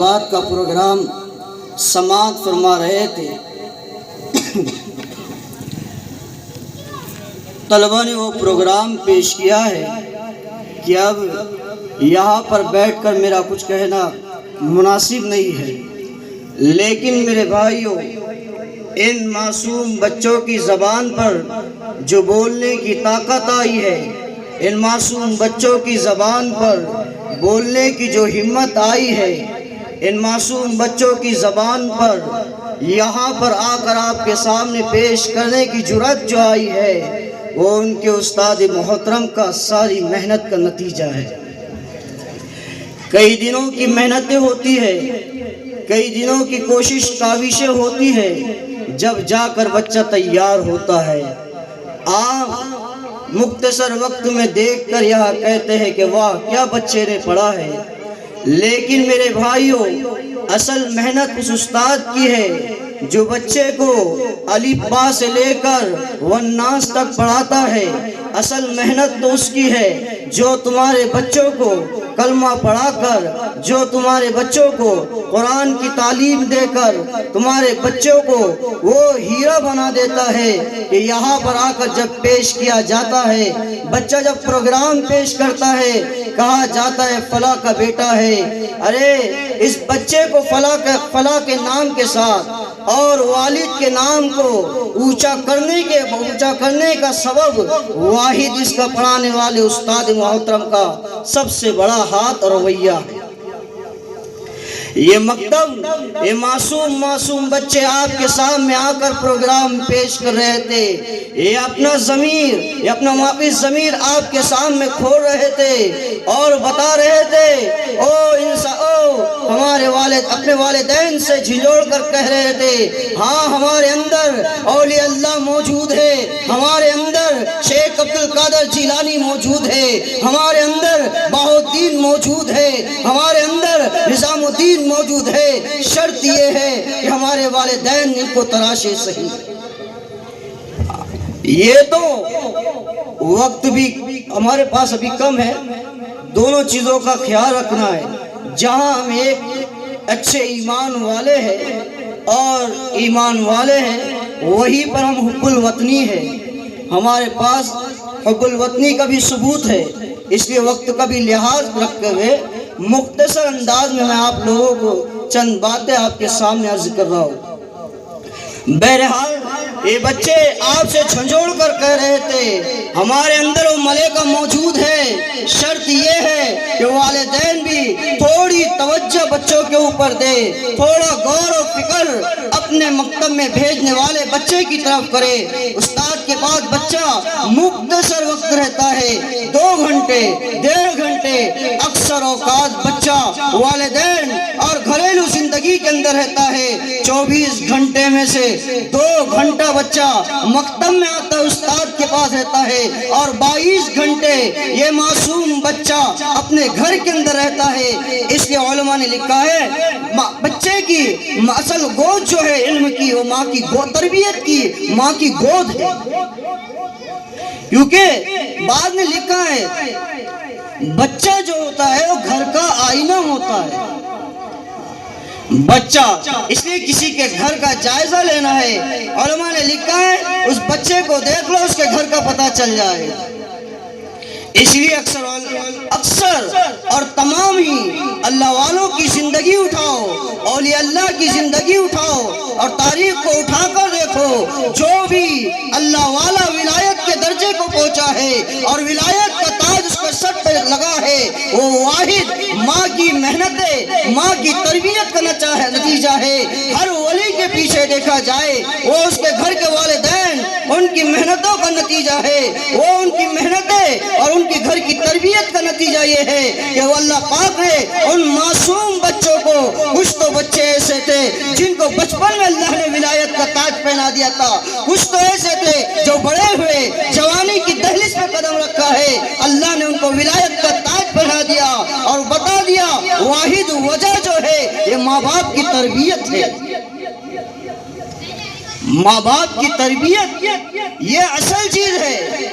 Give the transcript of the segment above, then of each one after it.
طالبات کا پروگرام سماعت فرما رہے تھے، طلبہ نے وہ پروگرام پیش کیا ہے کہ اب یہاں پر بیٹھ کر میرا کچھ کہنا مناسب نہیں ہے، لیکن میرے بھائیوں، ان معصوم بچوں کی زبان پر جو بولنے کی طاقت آئی ہے، ان معصوم بچوں کی زبان پر بولنے کی جو ہمت آئی ہے، ان معصوم بچوں کی زبان پر یہاں پر آ کر آپ کے سامنے پیش کرنے کی جرأت جو آئی ہے، وہ ان کے استاد محترم کا ساری محنت کا نتیجہ ہے۔ کئی دنوں کی محنتیں ہوتی ہے، کئی دنوں کی کوشش کاوشیں ہوتی ہے، جب جا کر بچہ تیار ہوتا ہے۔ آپ مختصر وقت میں دیکھ کر یہاں کہتے ہیں کہ واہ کیا بچے نے پڑھا ہے، لیکن میرے بھائیوں، اصل محنت اس استاد کی ہے جو بچے کو الف با سے لے کر والناس تک پڑھاتا ہے۔ اصل محنت تو اس کی ہے جو تمہارے بچوں کو کلمہ پڑھا کر، جو تمہارے بچوں کو قرآن کی تعلیم دے کر تمہارے بچوں کو وہ ہیرا بنا دیتا ہے کہ یہاں پر آ کر جب پیش کیا جاتا ہے، بچہ جب پروگرام پیش کرتا ہے، کہا جاتا ہے فلاں کا بیٹا ہے۔ ارے اس بچے کو فلاں کے نام کے ساتھ اور والد کے نام کو اونچا کرنے کا سبب واحد اس کا پڑھانے والے استاد محترم کا سب سے بڑا ہاتھ اور رویہ ہے۔ یہ مکتب، یہ معصوم بچے آپ کے سامنے آ کر پروگرام پیش کر رہے تھے، یہ اپنا ضمیر، یہ اپنا واقعی ضمیر آپ کے سامنے کھول رہے تھے اور بتا رہے تھے ہمارے والد اپنے والدین سے جھنجھوڑ کر کہہ رہے تھے ہاں ہمارے اندر اولیاء اللہ موجود ہے، ہمارے اندر شیخ عبد القادر جیلانی موجود ہے، ہمارے اندر بہاء الدین موجود ہے، ہمارے اندر نظام الدین موجود ہے، شرط یہ ہے کہ ہمارے والدین ان کو تراشے صحیح۔ یہ تو وقت بھی ہمارے پاس ابھی کم ہے، دونوں چیزوں کا خیال رکھنا ہے۔ جہاں ہم ایک اچھے ایمان والے ہیں اور ایمان والے ہیں، وہیں پر ہم حب الوطنی ہے، ہمارے پاس حب الوطنی کا بھی ثبوت ہے۔ اس لیے وقت کا بھی لحاظ رکھتے ہوئے مختصر انداز میں آپ لوگوں کو چند باتیں آپ کے سامنے عرض کر رہا ہوں۔ بہرحال یہ بچے آپ سے جھنجھوڑ کر کہہ رہے تھے ہمارے اندر وہ ملائکہ موجود ہے، شرط یہ ہے کہ والدین بھی تھوڑی توجہ بچوں کے اوپر دے، تھوڑا غور و فکر اپنے مکتب میں بھیجنے والے بچے کی طرف کرے۔ استاد کے پاس بچہ مختصر وقت رہتا ہے، 2 گھنٹے 1.5 گھنٹے، اکثر اوقات بچہ والدین اور گھریلو زندگی کے اندر رہتا ہے۔ 24 گھنٹے میں سے 2 گھنٹہ بچہ مکتب میں آتا ہے، استاد کے پاس رہتا ہے، اور 22 گھنٹے یہ معصوم بچہ اپنے گھر کے اندر رہتا ہے۔ اس لیے علماء نے لکھا ہے بچے کی اصل گود جو ہے علم کی، وہ ماں کی گود، تربیت کی ماں کی گود ہے، کیونکہ بعد میں لکھا ہے بچہ جو ہوتا ہے وہ گھر کا آئینہ ہوتا ہے۔ بچہ اس لیے کسی کے گھر کا جائزہ لینا ہے، علماء نے لکھا ہے اس بچے کو دیکھ لو اس کے گھر کا پتہ چل جائے۔ اس لیے اکثر اور تمام ہی اللہ والوں کی زندگی اٹھاؤ، اولیاء اللہ کی زندگی اٹھاؤ اور تاریخ کو اٹھا کر دیکھو، جو بھی اللہ والا ولایت کے درجے کو پہنچا ہے اور ولایت کا تاج اس کے سر پہ لگا ہے، وہ واحد ماں کی محنتیں، ماں کی تربیت کا نتیجہ ہے۔ ہر ولی کے پیچھے دیکھا جائے وہ اس کے گھر کے والدین، ان کی محنتوں کا نتیجہ ہے، وہ ان کی محنتیں اور ان کی گھر کی تربیت کا نتیجہ یہ ہے کہ وہ اللہ پاک نے ان معصوم بچوں کو، کچھ تو بچے ایسے تھے جن کو بچپن میں اللہ نے ولایت کا تاج پہنا دیا تھا، کچھ تو ایسے تھے جو بڑے ہوئے جوانی کی دہلیز پہ قدم رکھا ہے، اللہ نے ان کو ولایت کا تاج پہنا دیا اور بتا دیا واحد وجہ جو ہے یہ ماں باپ کی تربیت ہے۔ ماں باپ کی تربیت یہ اصل چیز ہے۔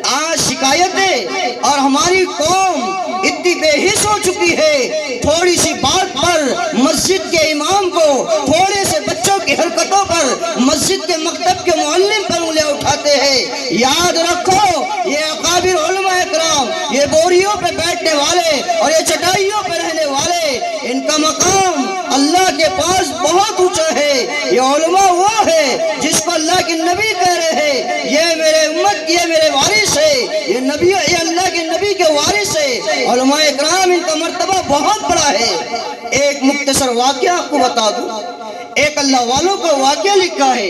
آج شکایتیں اور ہماری قوم اتنی بے حس ہو چکی ہے، تھوڑی سی بات پر مسجد مسجد کے امام کو تھوڑے سے بچوں کی حرکتوں پر، مسجد کے مکتب کے معلم پر انگلیاں اٹھاتے ہیں۔ یاد رکھو یہ اکابر علماء اکرام، یہ بوریوں پہ بیٹھنے والے اور یہ چٹائیوں پہ رہنے والے، ان کا مقام اللہ کے پاس بہت اونچا ہے۔ یہ علماء وہ ہے جس کو اللہ کے نبی کہہ رہے ہیں یہ میرے امت کی، یہ میرے وارث ہے، یہ نبی، یہ اللہ کے نبی کے وارث ہے۔ علماء اکرام ان کا مرتبہ بہت بڑا ہے۔ ایک مختصر واقعہ آپ کو بتا دوں، ایک اللہ والوں کا واقعہ لکھا ہے۔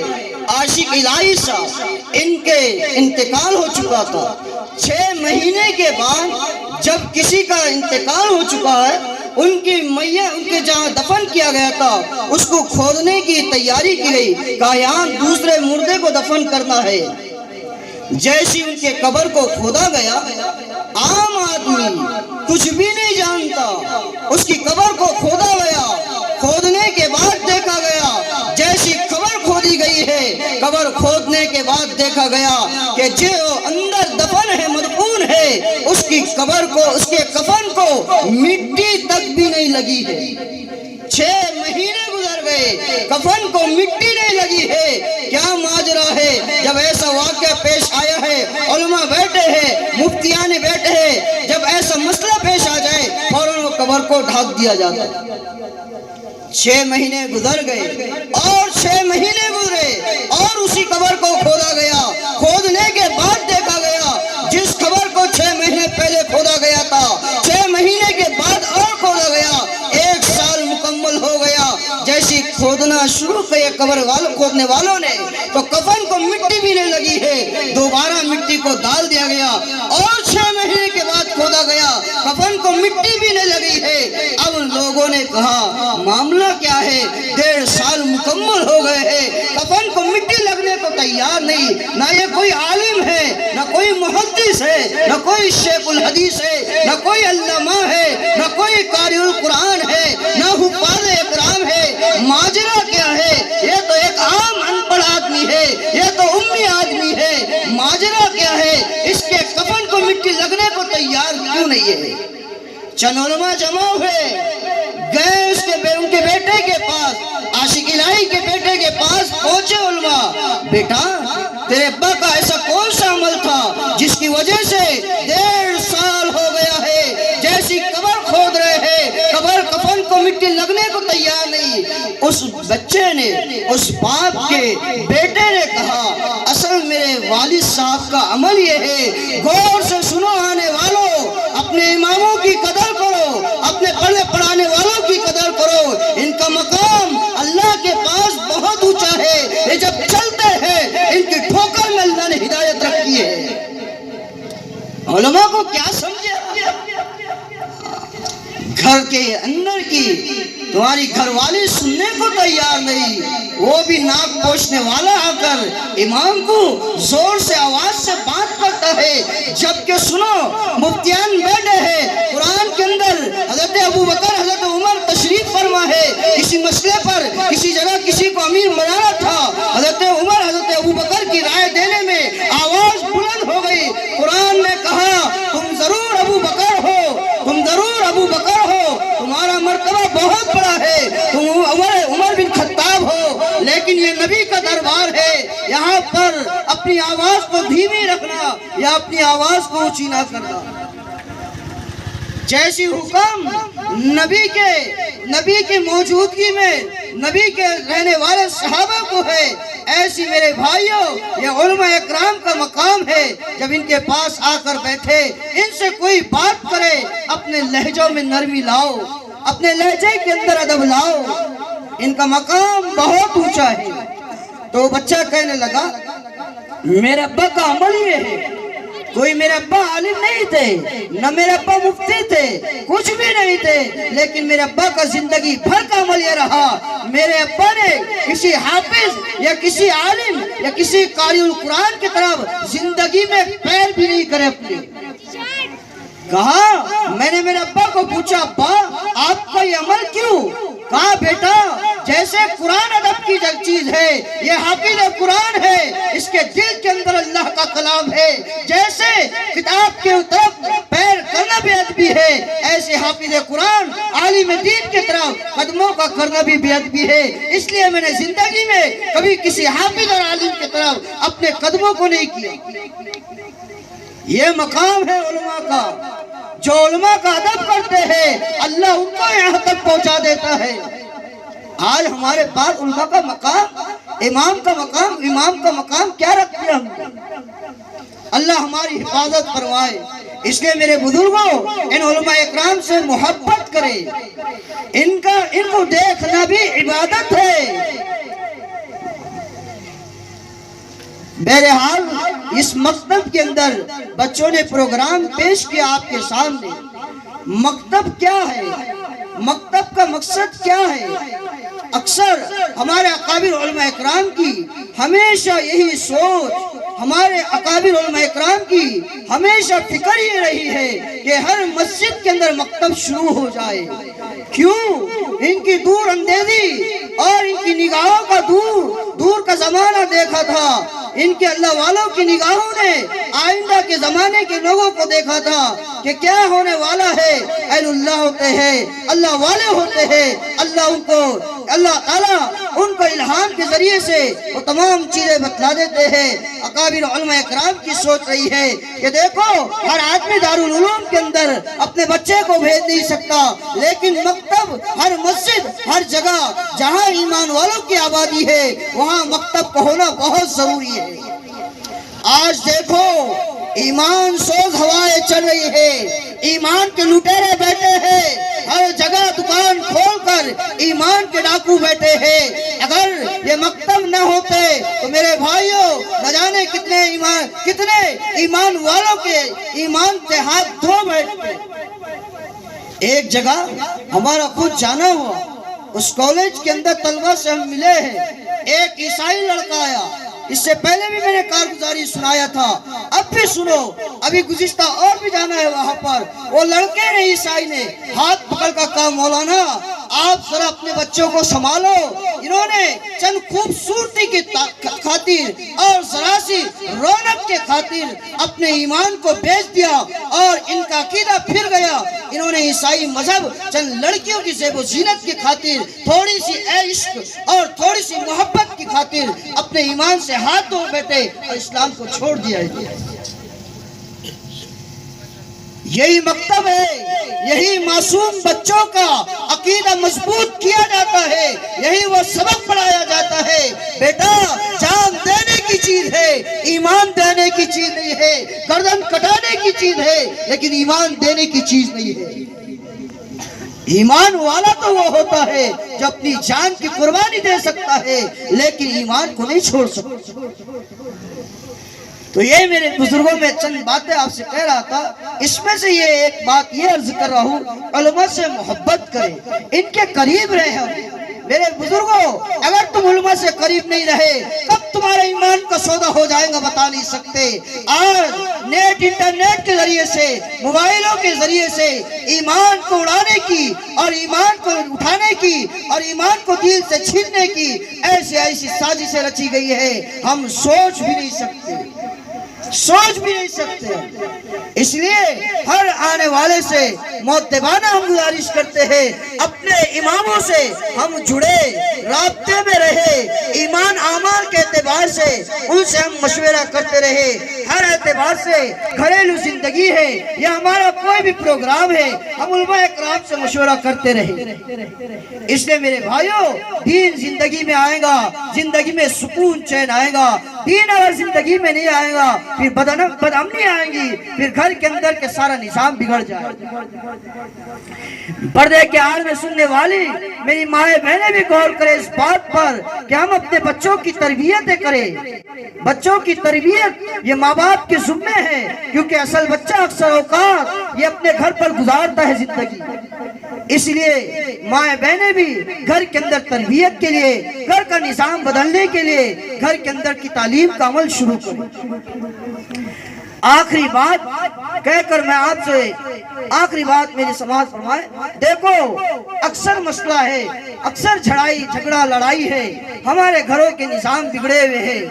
عاشق الہی صاحب، ان کے انتقال ہو چکا تھا۔ 6 مہینے کے بعد جب کسی کا انتقال ہو چکا ہے، ان کی میت ان کے جہاں دفن کیا گیا تھا اس کو کھودنے کی تیاری کی گئی، کہا یہاں دوسرے مردے کو دفن کرنا ہے۔ جیسی ان کے قبر کو کھودا گیا، عام آدمی کچھ بھی نہیں جانتا، اس کی قبر کو کھودا گیا۔ کھودنے کے بعد دیکھا گیا، جیسی قبر کھودی گئی ہے، قبر کھودنے کے بعد دیکھا گیا کہ جو اندر دفن ہے، مدفون ہے، اس کی قبر کو، اس کے کفن کو مٹی تک بھی نہیں لگی ہے۔ 6 مہینے گزر گئے، کفن کو مٹی نہیں لگی ہے۔ کیا ماجرا ہے؟ جب ایسا واقعہ پیش آیا ہے، علماء بیٹھے ہیں، مفتیان بیٹھے ہیں، جب ایسا مسئلہ پیش آ جائے فوراً وہ قبر کو ڈھانک دیا جاتا ہے۔ 6 مہینے گزر گئے اور 6 مہینے گزرے اور اسی قبر کو کھودا گیا۔ کھودنے کے بعد دیکھا گیا جس قبر کو 6 مہینے پہلے کھودا گیا تھا، 6 مہینے کے بعد اور کھودا گیا، 1 سال مکمل ہو گیا۔ جیسی کھودنا شروع کیا قبر والوں، کھودنے والوں نے، تو کفن کو مٹی بھی نہیں لگی ہے۔ دوبارہ مٹی کو ڈال دیا گیا اور 6 مہینے کے بعد کھودا گیا، کفن کو مٹی بھی نہیں لگی ہے۔ اب لوگوں نے کہا معاملہ کیا ہے؟ 1.5 سال مکمل ہو گئے ہیں، کفن کو مٹی لگنے کو تیار نہیں۔ نہ یہ کوئی عالم ہے، نہ کوئی محدث ہے، نہ کوئی شیخ الحدیث ہے، نہ کوئی علامہ ہے، نہ کوئی قاری القرآن ہے، نہ حفاظ اکرام ہے۔ ماجرا کیا ہے؟ یہ تو ایک عام ان پڑھ آدمی ہے، یہ تو امی آدمی ہے۔ ماجرا کیا ہے؟ اس کے کفن کو مٹی لگنے کو تیار کیوں نہیں ہے؟ چند علماء جمع ہوئے، گئے ان کے بیٹے کے پاس، عاشق الہی کے بیٹے کے پاس پہنچے علماء، بیٹا تیرے ابا کا ایسا کون سا عمل تھا جس کی وجہ سے 1.5 سال ہو گیا ہے، جیسی قبر کھود رہے ہیں، قبر کفن کو مٹی لگنے کو تیار نہیں۔ اس بچے نے، اس باپ کے بیٹے نے کہا اصل میرے والد صاحب کا عمل یہ ہے، غور سے سنو آنے والوں، اپنے اماموں کی قدر کرو، اپنے پڑھانے والوں کی قدر کرو، ان کا مقام اللہ کے پاس بہت اونچا ہے۔ یہ جب چلتے ہیں ان کی ٹھوکر میں اللہ نے ہدایت رکھی ہے۔ علماء کو کیا سمجھے؟ گھر کے اندر کی تمہاری گھر والی سننے کو تیار نہیں، وہ بھی ناک پوچھنے والا آ کر امام کو زور سے آواز سے بات کرتا ہے، جبکہ سنو مفتیان بیٹھے ہیں، قرآن کے اندر حضرت ابوبکر، حضرت عمر تشریف فرما ہے، کسی مسئلے پر کسی جگہ کسی کو امیر بنانا تھا، حضرت عمر حضرت ابوبکر کی رائے دینے میں آواز بلند ہو گئی۔ قرآن نے کہا تم ضرور ابوبکر ہو، تم ضرور ابوبکر ہو، تمہارا مرتبہ بہت بڑا ہے، تم عمر بن خطاب ہو، لیکن یہ نبی کا دربار ہے، یہاں پر اپنی آواز کو دھیمی رکھنا یا اپنی آواز کو اونچی نہ کرنا۔ جیسی حکم نبی کی موجودگی میں نبی کے رہنے والے صحابہ کو ہے، ایسی میرے بھائیوں یہ علماء اکرام کا مقام ہے۔ جب ان کے پاس آ کر بیٹھے، ان سے کوئی بات کرے، اپنے لہجوں میں نرمی لاؤ، اپنے لہجے کے اندر ادب لاؤ، ان کا مقام بہت اونچا ہے۔ تو بچہ کہنے لگا میرے ابا کا عمل یہ ہے، کوئی میرے ابا عالم نہیں تھے، نہ میرے ابا مفتی تھے، کچھ بھی نہیں تھے، لیکن میرے ابا کا زندگی بھر کا عمل یہ رہا، میرے ابا نے کسی حافظ یا کسی عالم یا کسی قاری القرآن کی طرف زندگی میں پیر بھی نہیں کرے اپنے۔ کہا میں نے میرے ابا کو پوچھا ابا آپ کا یہ عمل کیوں؟ کہا بیٹا جیسے قرآن ادب کی چیز ہے، یہ حافظ قرآن ہے، اس کے دل کے اندر اللہ کا کلام ہے، جیسے کتاب کے طرف پیر کرنا بھی ادبی ہے، ایسے حافظ قرآن عالم دین کی طرف قدموں کا کرنا بھی بے ادبی ہے۔ اس لیے میں نے زندگی میں کبھی کسی حافظ اور عالم کی طرف اپنے قدموں کو نہیں کیا۔ یہ مقام ہے علماء کا، جو علماء کا ادب کرتے ہیں اللہ ان کو یہاں تک پہنچا دیتا ہے۔ آج ہمارے پاس علماء کا مقام، امام کا مقام کیا رکھتے ہم؟ اللہ ہماری حفاظت فرمائے۔ اس لیے میرے بزرگوں ان علماء اکرام سے محبت کرے، ان کو دیکھنا بھی عبادت ہے۔ بہرحال اس مکتب کے اندر بچوں نے پروگرام پیش کیا آپ کے سامنے۔ مکتب کیا ہے؟ مکتب کا مقصد کیا ہے؟ اکثر ہمارے اکابر علماء اکرام کی ہمیشہ یہی سوچ، ہمارے اکابر علماء اکرام کی ہمیشہ فکر یہ رہی ہے کہ ہر مسجد کے اندر مکتب شروع ہو جائے۔ کیوں؟ ان کی دور اندیزی اور ان کی نگاہوں کا دور کا زمانہ دیکھا تھا، ان کے اللہ والوں کی نگاہوں نے آئندہ کے زمانے کے لوگوں کو دیکھا تھا کہ کیا ہونے والا ہے۔ اہل اللہ ہوتے ہیں، اللہ والے ہوتے ہیں، اللہ تعالیٰ ان کو الہام کے ذریعے سے وہ تمام چیزیں بتلا دیتے ہیں۔ اکابر علماء اکرام کی سوچ رہی ہے کہ دیکھو ہر آدمی دارالعلوم کے اندر اپنے بچے کو بھیج نہیں سکتا، لیکن مکتب ہر مسجد، ہر جگہ جہاں ایمان والوں کی آبادی ہے وہاں مکتب کا ہونا بہت ضروری ہے۔ آج دیکھو ایمان سوز ہوائیں چل رہی ہے، ایمان کے لٹیرے بیٹھے ہیں، ہر جگہ دکان کھول کر ایمان کے ڈاکو بیٹھے ہیں۔ اگر یہ مکتب نہ ہوتے تو میرے بھائیوں نہ جانے کتنے ایمان والوں کے ایمان سے ہاتھ دھو بیٹھتے۔ ایک جگہ ہمارا خود جانا ہوا، اس کالج کے اندر طلبہ سے ہم ملے ہیں، ایک عیسائی لڑکا آیا، اس سے پہلے بھی میں نے کارگزاری سنایا تھا، اب بھی سنو، ابھی گزشتہ اور بھی جانا ہے وہاں پر۔ وہ لڑکے نے، عیسائی نے ہاتھ پکڑ کا کہا مولانا آپ ذرا اپنے بچوں کو سنبھالو، انہوں نے چند خوبصورتی کی خاطر اور ذرا سی رونق کے خاطر اپنے ایمان کو بیچ دیا اور ان کا عقیدہ پھر گیا۔ انہوں نے عیسائی مذہب چند لڑکیوں کی زیب و زینت کی خاطر، تھوڑی سی عشق اور تھوڑی سی محبت کی خاطر اپنے ایمان سے ہاتھ دھو بیٹھے اور اسلام کو چھوڑ دیا۔ یہی مکتب ہے، یہی معصوم بچوں کا عقیدہ مضبوط کیا جاتا ہے، یہی وہ سبق پڑھایا جاتا ہے۔ بیٹا جان دینے کی چیز ہے، ایمان دینے کی چیز نہیں ہے، گردن کٹانے کی چیز ہے لیکن ایمان دینے کی چیز نہیں ہے۔ ایمان والا تو وہ ہوتا ہے جو اپنی جان کی قربانی دے سکتا ہے لیکن ایمان کو نہیں چھوڑ سکتا۔ تو یہ میرے بزرگوں میں چند باتیں آپ سے کہہ رہا تھا، اس میں سے یہ ایک بات یہ عرض کر رہا ہوں، علماء سے محبت کریں، ان کے قریب رہے۔ میرے بزرگوں اگر تم علماء سے قریب نہیں رہے کب تمہارے ایمان کا سودا ہو جائے گا بتا نہیں سکتے۔ آج انٹرنیٹ کے ذریعے سے، موبائلوں کے ذریعے سے ایمان کو اڑانے کی اور ایمان کو اٹھانے کی اور ایمان کو دل سے چھیننے کی ایسی سازشیں رچی گئی ہے، ہم سوچ بھی نہیں سکتے۔ اس لیے ہر آنے والے سے مؤدبانہ ہم گزارش کرتے ہیں اپنے اماموں سے ہم جڑے، رابطے میں رہے، ایمان اعمال کے اعتبار سے ان سے ہم مشورہ کرتے رہے، ہر اعتبار سے گھریلو زندگی ہے یا ہمارا کوئی بھی پروگرام ہے ہم علماء اکرام سے مشورہ کرتے رہے۔ اس لیے میرے بھائیوں دین زندگی میں آئے گا، زندگی میں سکون چین آئے گا۔ دین اگر زندگی میں نہیں آئے گا پھر بدامنی آئیں گی، پھر گھر کے اندر کے سارا نظام بگڑ جائے۔ پردے کے آڑ میں سننے والی میری مائیں بہنیں بھی غور کریں اس بات پر کہ ہم اپنے بچوں کی تربیتیں کریں۔ بچوں کی تربیت یہ ماں باپ کے ذمہ ہے، کیونکہ اصل بچہ اکثر اوقات یہ اپنے گھر پر گزارتا ہے زندگی۔ اس لیے مائیں بہنیں بھی گھر کے اندر تربیت کے لیے، گھر کا نظام بدلنے کے لیے گھر کے اندر کی تعلیم کا عمل شروع کریں۔ آخری بات کہہ کر میں آپ سے آخری بات میری سماعت فرمائے. دیکھو اکثر مسئلہ ہے, اکثر جھگڑا لڑائی ہے, ہمارے گھروں کے نظام بگڑے ہوئے ہیں.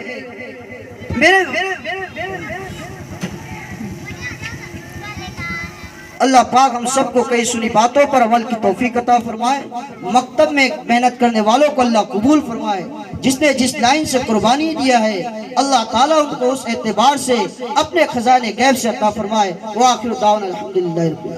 اللہ پاک ہم سب کو کئی سنی باتوں پر عمل کی توفیق عطا فرمائے. مکتب میں محنت کرنے والوں کو اللہ قبول فرمائے. جس نے جس لائن سے قربانی دیا ہے اللہ تعالیٰ ان کو اس اعتبار سے اپنے خزانے غیب سے عطا فرمائے. وآخر دعوانا الحمدللہ.